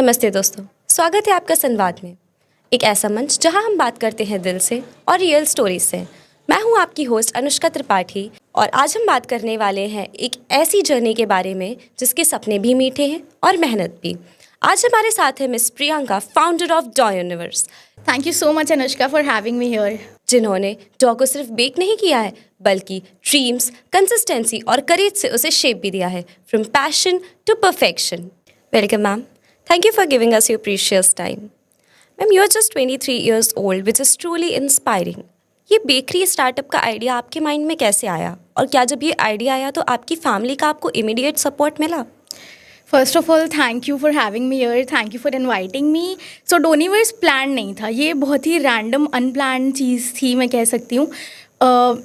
नमस्ते दोस्तों, स्वागत है आपका संवाद में, एक ऐसा मंच जहां हम बात करते हैं दिल से और रियल स्टोरीज से। मैं हूं आपकी होस्ट अनुष्का त्रिपाठी और आज हम बात करने वाले हैं एक ऐसी जर्नी के बारे में जिसके सपने भी मीठे हैं और मेहनत भी। आज हमारे साथ है मिस प्रियंका, फाउंडर ऑफ डॉ universe. Thank you so much Anushka for having me here. जिन्होंने डॉ को सिर्फ बेक नहीं किया है बल्कि ड्रीम्स, कंसिस्टेंसी और करेज से उसे शेप भी दिया है, from passion to perfection. Welcome ma'am, thank you for giving us your precious time. Ma'am, you are just 23 years old, which is truly inspiring. ये बेकरी स्टार्टअप का आइडिया आपके माइंड में कैसे आया और क्या जब ये आइडिया आया तो आपकी फैमिली का आपको इमीडिएट सपोर्ट मिला? First of all thank you for having me here, thank you for inviting me. So Doniverse plan नहीं था, ये बहुत ही रैंडम अनप्लान चीज़ थी, मैं कह सकती हूँ।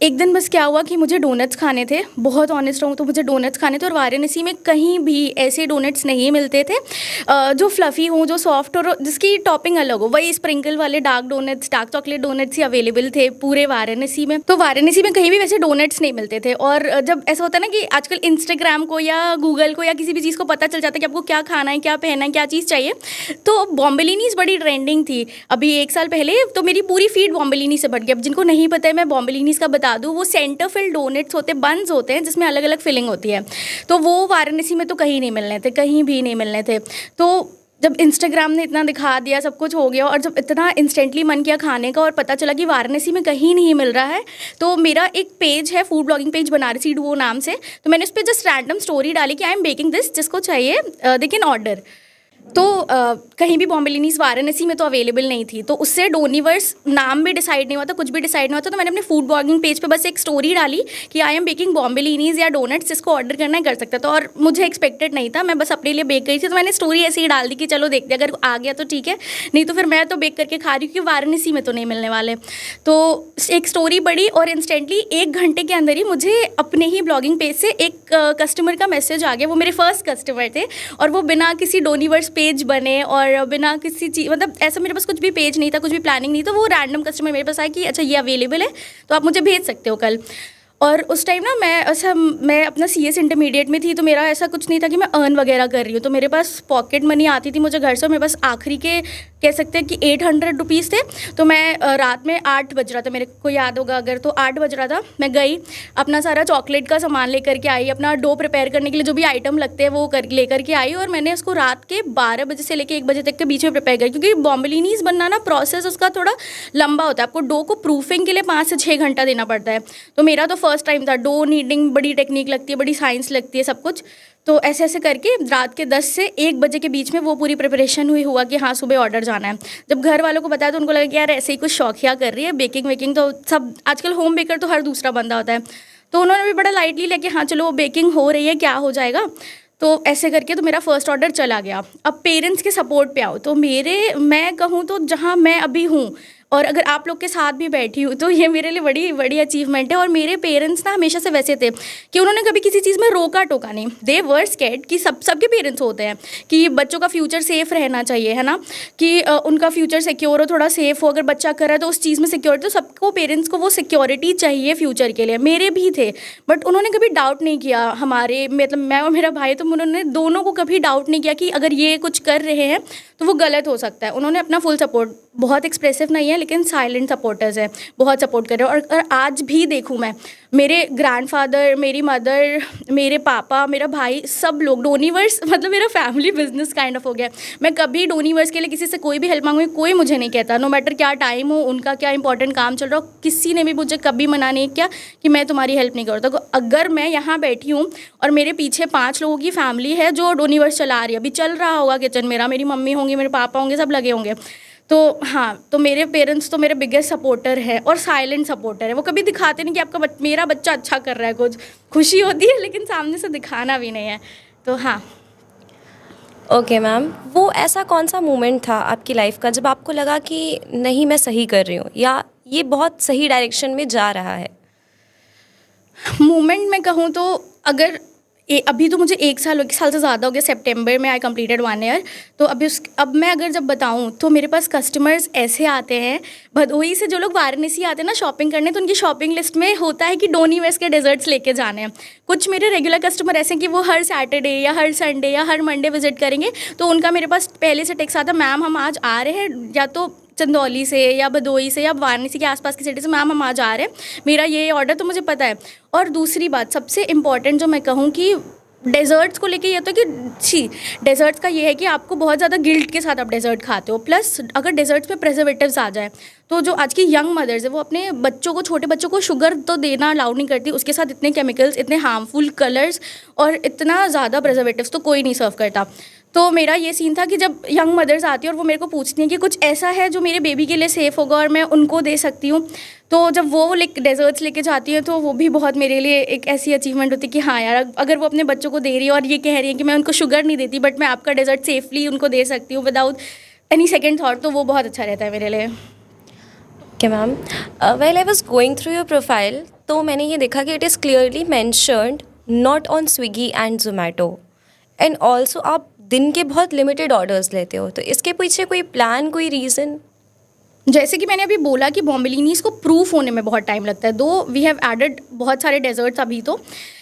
एक दिन बस क्या हुआ कि मुझे डोनट्स खाने थे, बहुत ऑनेस्ट रहूँ तो मुझे डोनट्स खाने थे और वाराणसी में कहीं भी ऐसे डोनट्स नहीं मिलते थे जो फ्लफ़ी हों, जो सॉफ्ट और जिसकी टॉपिंग अलग हो। वही स्प्रिंकल वाले dark donuts, dark chocolate donuts ही अवेलेबल थे पूरे वाराणसी में। तो वाराणसी में कहीं भी वैसे डोनट्स नहीं मिलते थे। और जब ऐसा होता है ना कि आजकल इंस्टाग्राम को या गूगल को या किसी भी चीज़ को पता चल जाता है कि आपको क्या खाना है, क्या पहनना है, क्या चीज़ चाहिए, तो बॉम्बेलिनीज़ बड़ी ट्रेंडिंग थी। अभी 1 साल पहले तो मेरी पूरी फीड बॉम्बेलिनी से भर गई। अब जिनको नहीं पता है, मैं बॉम्बेलिनीज़ का बता दूं, वो सेंटर फिल डोनट्स होते, बन्स होते हैं जिसमें अलग अलग फिलिंग होती है। तो वो वाराणसी में तो कहीं नहीं मिलने थे, कहीं भी नहीं मिलने थे। तो जब इंस्टाग्राम ने इतना दिखा दिया, सब कुछ हो गया और जब इतना इंस्टेंटली मन किया खाने का और पता चला कि वाराणसी में कहीं नहीं मिल रहा है, तो मेरा एक पेज है, food blogging page, Banarasi Duo नाम से। तो मैंने उस पर जस्ट रैंडम स्टोरी डाली कि आई एम बेकिंग दिस, जिसको चाहिए दे कैन ऑर्डर। तो कहीं भी बॉम्बेलिनीज़ वाराणसी में तो अवेलेबल नहीं थी। तो उससे डोनिवर्स नाम भी डिसाइड नहीं हुआ था, कुछ भी डिसाइड नहीं हुआ था। तो मैंने अपने फूड ब्लॉगिंग पेज पे बस एक स्टोरी डाली कि आई एम बेकिंग बॉम्बेलिनीज़ या डोनट्स, जिसको ऑर्डर करना है कर सकता था। और मुझे एक्सपेक्टेड नहीं था, मैं बस अपने लिए बेक करी थी। तो मैंने स्टोरी ऐसे ही डाल दी कि चलो देखते, अगर आ गया तो ठीक है, नहीं तो फिर मैं तो बेक करके खा रही हूँ क्योंकि वाराणसी में तो नहीं मिलने वाले। तो एक स्टोरी पड़ी और इंस्टेंटली 1 घंटे के अंदर ही मुझे अपने ही ब्लॉगिंग पेज से एक कस्टमर का मैसेज आ गया। वो मेरे फर्स्ट कस्टमर थे और वो बिना किसी डोनिवर्स पेज बने और बिना किसी चीज़, मतलब ऐसा मेरे पास कुछ भी पेज नहीं था, कुछ भी प्लानिंग नहीं था। वो रैंडम कस्टमर मेरे पास आया कि अच्छा ये अवेलेबल है तो आप मुझे भेज सकते हो कल। और उस टाइम ना मैं अपना CS इंटरमीडिएट में थी, तो मेरा ऐसा कुछ नहीं था कि मैं अर्न वगैरह कर रही हूँ। तो मेरे पास पॉकेट मनी आती थी मुझे घर से, और मेरे पास आखिरी के कह सकते हैं कि 800 रुपीज़ थे। तो मैं रात में 8 बज रहा था, मेरे को याद होगा अगर, तो 8 बज रहा था, मैं गई, अपना सारा चॉकलेट का सामान लेकर के आई, अपना डो प्रिपेयर करने के लिए जो भी आइटम लगते हैं वो लेकर के आई, और मैंने उसको रात के 12 बजे से लेकर 1 बजे तक के बीच में प्रिपेयर करी। क्योंकि बॉम्बेलिनीज़ बनना ना प्रोसेस उसका थोड़ा लंबा होता है, आपको डो को प्रूफिंग के लिए 5 से 6 घंटा देना पड़ता है। तो मेरा तो फर्स्ट टाइम था, डो नीडिंग बड़ी टेक्निक लगती है, बड़ी साइंस लगती है, सब कुछ। तो ऐसे ऐसे करके रात के 10 से 1 बजे के बीच में वो पूरी प्रिपरेशन हुआ कि हाँ सुबह ऑर्डर जाना है। जब घर वालों को बताया तो उनको लगा कि यार ऐसे ही कुछ शौकिया कर रही है, बेकिंग वेकिंग तो सब आजकल होम बेकर तो हर दूसरा बंदा होता है। तो उन्होंने भी बड़ा लाइटली लिया कि हाँ चलो बेकिंग हो रही है, क्या हो जाएगा। तो ऐसे करके तो मेरा फर्स्ट ऑर्डर चला गया। अब पेरेंट्स के सपोर्ट पे आओ तो मैं कहूँ तो जहाँ मैं अभी हूँ और अगर आप लोग के साथ भी बैठी हूँ तो ये मेरे लिए बड़ी बड़ी अचीवमेंट है। और मेरे पेरेंट्स ना हमेशा से वैसे थे कि उन्होंने कभी किसी चीज़ में रोका टोका नहीं। दे वर स्कैर्ड कि सबके पेरेंट्स होते हैं कि बच्चों का फ्यूचर सेफ रहना चाहिए, है ना, कि उनका फ्यूचर सिक्योर हो, थोड़ा सेफ हो। अगर बच्चा कर रहा है तो उस चीज़ में सिक्योरिटी, तो सबको पेरेंट्स को वो सिक्योरिटी चाहिए फ्यूचर के लिए। मेरे भी थे, बट उन्होंने कभी डाउट नहीं किया हमारे, मतलब मैं और मेरा भाई, तो उन्होंने दोनों को कभी डाउट नहीं किया कि अगर ये कुछ कर रहे हैं तो वो गलत हो सकता है। उन्होंने अपना फुल सपोर्ट, बहुत एक्सप्रेसिव नहीं है लेकिन साइलेंट सपोर्टर्स है, बहुत सपोर्ट कर रहे हैं। और आज भी देखूँ मैं, मेरे ग्रैंडफादर, मेरी मदर, मेरे पापा, मेरा भाई, सब लोग डोनिवर्स, मतलब मेरा फैमिली बिजनेस काइंड ऑफ हो गया। मैं कभी डोनिवर्स के लिए किसी से कोई भी हेल्प मांगूंगी, कोई मुझे नहीं कहता, नो मैटर क्या टाइम हो, उनका क्या इंपॉर्टेंट काम चल रहा हो, किसी ने भी मुझे कभी मना नहीं किया कि मैं तुम्हारी हेल्प नहीं करता। तो अगर मैं यहाँ बैठी हूँ और मेरे पीछे 5 लोगों की फैमिली है जो डोनिवर्स चला रही है, अभी चल रहा होगा किचन मेरा, मेरी मम्मी होंगी, मेरे पापा होंगे, सब लगे होंगे। तो हाँ, तो मेरे पेरेंट्स तो मेरे बिगेस्ट सपोर्टर है और साइलेंट सपोर्टर है। वो कभी दिखाते नहीं कि आपका मेरा बच्चा अच्छा कर रहा है, कुछ खुशी होती है लेकिन सामने से दिखाना भी नहीं है। तो हाँ। ओके मैम, वो ऐसा कौन सा मोमेंट था आपकी लाइफ का जब आपको लगा कि नहीं मैं सही कर रही हूँ या ये बहुत सही डायरेक्शन में जा रहा है? मोमेंट में कहूँ तो अगर अभी तो मुझे 1 साल से ज़्यादा हो गया, सितंबर में आई कंप्लीटेड 1 ईयर। तो अब मैं अगर जब बताऊँ तो मेरे पास कस्टमर्स ऐसे आते हैं, भदोही से जो लोग वाराणसी आते हैं ना शॉपिंग करने, तो उनकी शॉपिंग लिस्ट में होता है कि डोनी वेस्ट के डेजर्ट्स लेके जाने हैं। कुछ मेरे रेगुलर कस्टमर ऐसे हैं कि वो हर सैटरडे या हर संडे या हर मंडे विजिट करेंगे, तो उनका मेरे पास पहले से टेक्स्ट आता, मैम हम आज आ रहे हैं, या तो चंदौली से या भदोही से या वाराणसी के आसपास की सिटी से, मैम हम आज आ रहे हैं, मेरा ये ऑर्डर तो मुझे पता है। और दूसरी बात सबसे इम्पॉर्टेंट जो मैं कहूँ कि डेजर्ट्स को लेके ये तो कि डेजर्ट्स का ये है कि आपको बहुत ज़्यादा गिल्ट के साथ आप डेजर्ट खाते हो, प्लस अगर डेजर्ट्स में प्रिजर्वेटिव्स आ जाए तो जो आज की यंग मदर्स है वो अपने बच्चों को, छोटे बच्चों को शुगर तो देना अलाउ नहीं करती, उसके साथ इतने केमिकल्स, इतने हार्मफुल कलर्स और इतना ज़्यादा प्रिजर्वेटिव्स तो कोई नहीं सर्व करता। तो मेरा ये सीन था कि जब यंग मदर्स आती हैं और वो मेरे को पूछती हैं कि कुछ ऐसा है जो मेरे बेबी के लिए सेफ़ होगा और मैं उनको दे सकती हूँ, तो जब वो डेजर्ट्स लेके जाती हैं तो वो भी बहुत मेरे लिए एक ऐसी अचीवमेंट होती है कि हाँ यार, अगर वो अपने बच्चों को दे रही है और ये कह रही है कि मैं उनको शुगर नहीं देती बट मैं आपका डेजर्ट सेफली उनको दे सकती हूँ विदाउट एनी सेकेंड थाट, तो वो बहुत अच्छा रहता है मेरे लिए। Okay ma'am, well I was going through your profile, तो मैंने ये देखा कि it is clearly mentioned not on Swiggy and Zomato, and also आप दिन के बहुत लिमिटेड ऑर्डर्स लेते हो, तो इसके पीछे कोई प्लान, कोई रीज़न? जैसे कि मैंने अभी बोला कि बॉम्बेलिनीज़ को प्रूफ होने में बहुत टाइम लगता है, दो वी हैव एडेड बहुत सारे डेजर्ट्स अभी तो,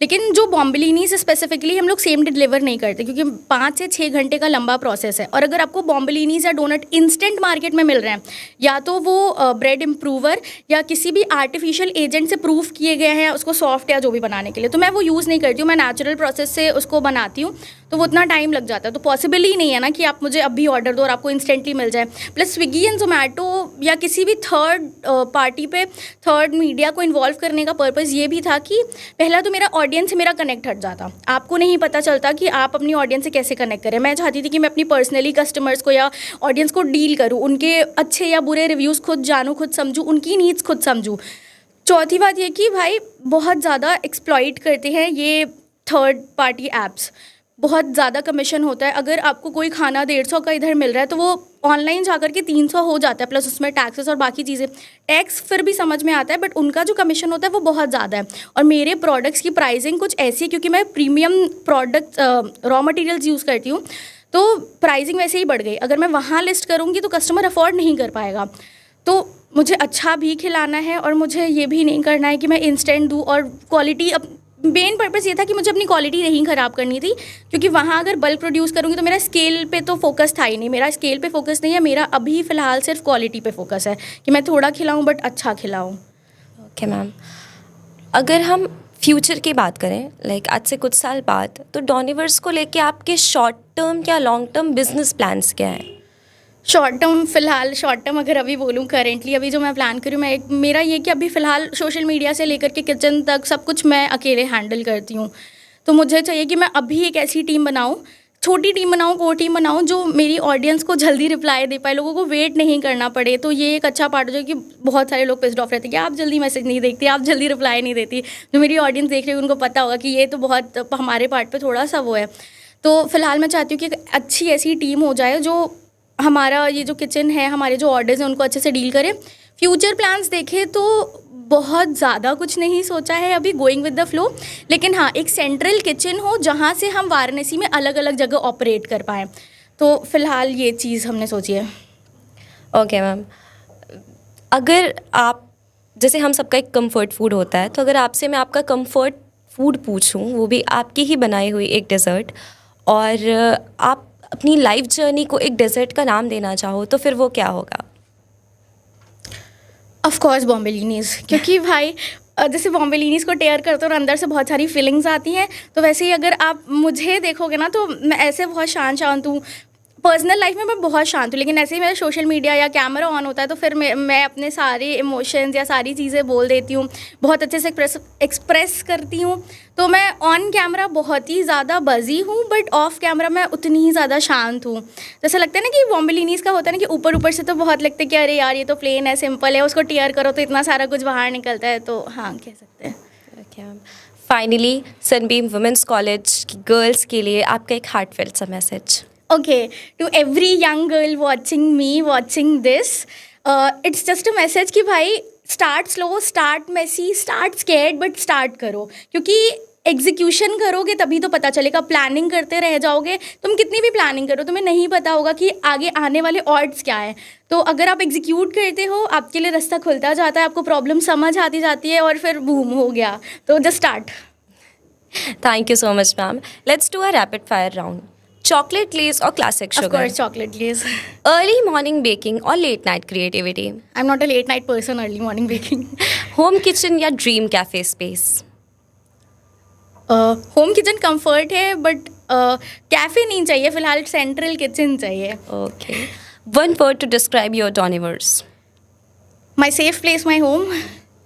लेकिन जो बॉम्बेलिनीज़ स्पेसिफिकली हम लोग सेम डे डिलीवर नहीं करते क्योंकि 5 से 6 घंटे का लंबा प्रोसेस है। और अगर आपको बॉम्बेलिनीज़ या डोनट इंस्टेंट मार्केट में मिल रहे हैं, या तो वो ब्रेड इम्प्रूवर या किसी भी आर्टिफिशियल एजेंट से प्रूफ किए गए हैं उसको सॉफ्ट या जो भी बनाने के लिए, तो मैं वो यूज़ नहीं करती हूँ, मैं नेचुरल प्रोसेस से उसको बनाती हूँ, तो वो उतना टाइम लग जाता है। तो पॉसिबल ही नहीं है ना कि आप मुझे अभी ऑर्डर दो और आपको इंस्टेंटली मिल जाए। प्लस स्विगी एंड जोमेटो या किसी भी थर्ड पार्टी पे थर्ड मीडिया को इन्वॉल्व करने का पर्पज़ ये भी था कि पहला तो मेरा ऑडियंस से मेरा कनेक्ट हट जाता, आपको नहीं पता चलता कि आप अपनी ऑडियंस से कैसे कनेक्ट करें। मैं चाहती थी कि मैं अपनी पर्सनली कस्टमर्स को या ऑडियंस को डील करूँ, उनके अच्छे या बुरे रिव्यूज़ खुद जानूँ, खुद समझूँ, उनकी नीड्स खुद समझूँ। चौथी बात ये कि भाई बहुत ज़्यादा एक्सप्लॉइट करते हैं ये थर्ड पार्टी ऐप्स, बहुत ज़्यादा कमीशन होता है। अगर आपको कोई खाना 150 का इधर मिल रहा है तो वो ऑनलाइन जाकर के 300 हो जाता है, प्लस उसमें टैक्सेस और बाकी चीज़ें। टैक्स फिर भी समझ में आता है बट उनका जो कमीशन होता है वो बहुत ज़्यादा है। और मेरे प्रोडक्ट्स की प्राइसिंग कुछ ऐसी है क्योंकि मैं premium product raw materials use करती हूँ, तो प्राइसिंग वैसे ही बढ़ गई। अगर मैं वहाँ लिस्ट करूँगी तो कस्टमर अफोर्ड नहीं कर पाएगा। तो मुझे अच्छा भी खिलाना है और मुझे ये भी नहीं करना है कि मैं इंस्टेंट दूँ, और क्वालिटी, अब मेन पर्पज़ ये था कि मुझे अपनी क्वालिटी नहीं ख़राब करनी थी, क्योंकि वहाँ अगर बल्क प्रोड्यूस करूँगी तो मेरा स्केल पे तो फोकस था ही नहीं, मेरा स्केल पे फोकस नहीं है, मेरा अभी फ़िलहाल सिर्फ क्वालिटी पे फोकस है कि मैं थोड़ा खिलाऊँ बट अच्छा खिलाऊँ। ओके मैम, अगर हम फ्यूचर की बात करें, लाइक आज से कुछ साल बाद, तो डॉनिवर्स को लेके आपके शॉर्ट टर्म या लॉन्ग टर्म बिजनेस प्लान्स क्या हैं? शॉर्ट टर्म, फ़िलहाल शॉर्ट टर्म अगर अभी बोलूँ, करेंटली अभी जो मैं प्लान करूँ, मेरा ये कि अभी फ़िलहाल सोशल मीडिया से लेकर के किचन तक सब कुछ मैं अकेले हैंडल करती हूँ। तो मुझे चाहिए कि मैं अभी एक ऐसी टीम बनाऊँ, छोटी टीम बनाऊँ, कोर टीम बनाऊँ जो मेरी ऑडियंस को जल्दी रिप्लाई दे पाए, लोगों को वेट नहीं करना पड़े। तो ये एक अच्छा पार्ट हो जाए कि बहुत सारे लोग पिस्ड ऑफ रहते हैं कि आप जल्दी मैसेज नहीं देखती, आप जल्दी रिप्लाई नहीं देती। जो मेरी ऑडियंस देख रही है उनको पता होगा कि ये तो बहुत हमारे पार्ट पर थोड़ा सा वो है। तो फ़िलहाल मैं चाहती हूँ कि एक अच्छी ऐसी टीम हो जाए जो हमारा ये जो किचन है, हमारे जो ऑर्डर्स हैं उनको अच्छे से डील करें। फ्यूचर प्लान्स देखें तो बहुत ज़्यादा कुछ नहीं सोचा है अभी, गोइंग विद द फ्लो, लेकिन हाँ एक सेंट्रल किचन हो जहाँ से हम वाराणसी में अलग अलग जगह ऑपरेट कर पाएँ। तो फ़िलहाल ये चीज़ हमने सोची है। ओके मैम, अगर आप, जैसे हम सबका एक कंफर्ट फूड होता है, तो अगर आपसे मैं आपका कंफर्ट फूड पूछूं, वो भी आपकी ही बनाई हुई एक डेज़र्ट, और आप अपनी लाइफ जर्नी को एक डेजर्ट का नाम देना चाहो, तो फिर वो क्या होगा? ऑफ कोर्स बॉम्बेलिनीज़, क्योंकि भाई जैसे बॉम्बेलिनीज़ को टेयर करते हो और अंदर से बहुत सारी फीलिंग्स आती हैं, तो वैसे ही अगर आप मुझे देखोगे ना तो मैं ऐसे बहुत शांत हूँ। पर्सनल लाइफ में मैं बहुत शांत हूँ, लेकिन ऐसे ही मेरा सोशल मीडिया या कैमरा ऑन होता है तो फिर मैं अपने सारे इमोशंस या सारी चीज़ें बोल देती हूँ, बहुत अच्छे से एक्सप्रेस करती हूँ। तो मैं ऑन कैमरा बहुत ही ज़्यादा बजी हूँ बट ऑफ कैमरा मैं उतनी ही ज़्यादा शांत हूँ। जैसे लगता है ना कि बॉम्बेलिनीज़ का होता है ना कि ऊपर से तो बहुत लगता है कि अरे यार ये तो प्लेन है, सिंपल है, उसको टीयर करो तो इतना सारा कुछ बाहर निकलता है। तो हाँ, कह सकते हैं। Okay ma'am, finally Sunbeam women's college की गर्ल्स के लिए आपका एक हार्टफेल्ट सा message. Okay, to every young girl watching me, watching this, it's just a message कि भाई start slow, start messy, start scared but start करो, क्योंकि एग्जीक्यूशन करोगे तभी तो पता चलेगा. प्लानिंग करते रह जाओगे, तुम कितनी भी प्लानिंग करो तुम्हें नहीं पता होगा कि आगे आने वाले ऑड्स क्या है. तो अगर आप एग्जीक्यूट करते हो आपके लिए रास्ता खुलता जाता है, आपको प्रॉब्लम समझ आती जाती है और फिर बूम हो गया. तो just start. Thank you so much, ma'am. Let's do a rapid fire round. Chocolate glaze or classic Of sugar? course, chocolate glaze. Early morning baking or late night creativity? I'm not a late night person, early morning baking. Home kitchen या dream cafe space? Home kitchen comfort है but cafe नहीं चाहिए फिलहाल, central kitchen चाहिए. Okay. One word to describe your Doniverse. My safe place, my home.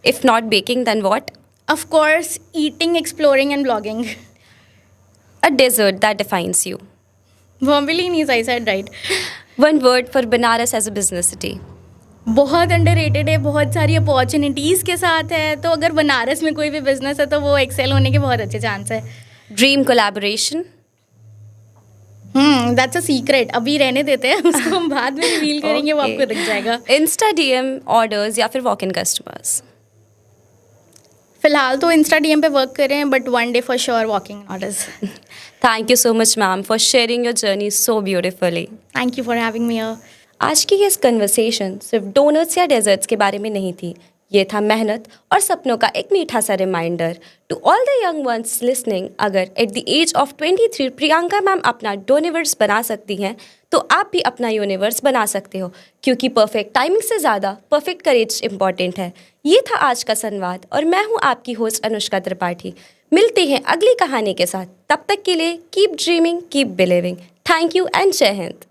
If not baking, then what? Of course, eating, exploring and blogging. A dessert that defines you. Bombellinis, I said right. One word for Banaras as a business city. बहुत underrated है, बहुत सारी opportunities के साथ है. तो अगर बनारस में कोई भी बिजनेस है तो वो एक्सेल होने के बहुत अच्छे चांस है. Dream collaboration. That's a secret, अभी रहने देते हैं उसको, हम बाद में रिवील करेंगे. वो Okay. आपको दिख जाएगा. Insta DM orders या फिर walk-in customers. फिलहाल तो इंस्टा डीएम पे वर्क कर रहे हैं but one day for sure walking orders. Thank you so much, ma'am, for sharing your journey so beautifully. Thank you for having me here. आज की ये कन्वर्सेशन सिर्फ डोनट्स या डेजर्ट्स के बारे में नहीं थी. ये था मेहनत और सपनों का एक मीठा सा reminder to all the young ones listening. अगर at the age of 23 Priyanka ma'am अपना डोनिवर्स बना सकती हैं तो आप भी अपना यूनिवर्स बना सकते हो, क्योंकि परफेक्ट टाइमिंग से ज़्यादा परफेक्ट करेज इंपॉर्टेंट है. ये था आज का संवाद और मैं हूँ आपकी होस्ट अनुष्का त्रिपाठी. मिलते हैं अगली कहानी के साथ. तब तक के लिए keep dreaming, keep believing. Thank you and जय हिंद.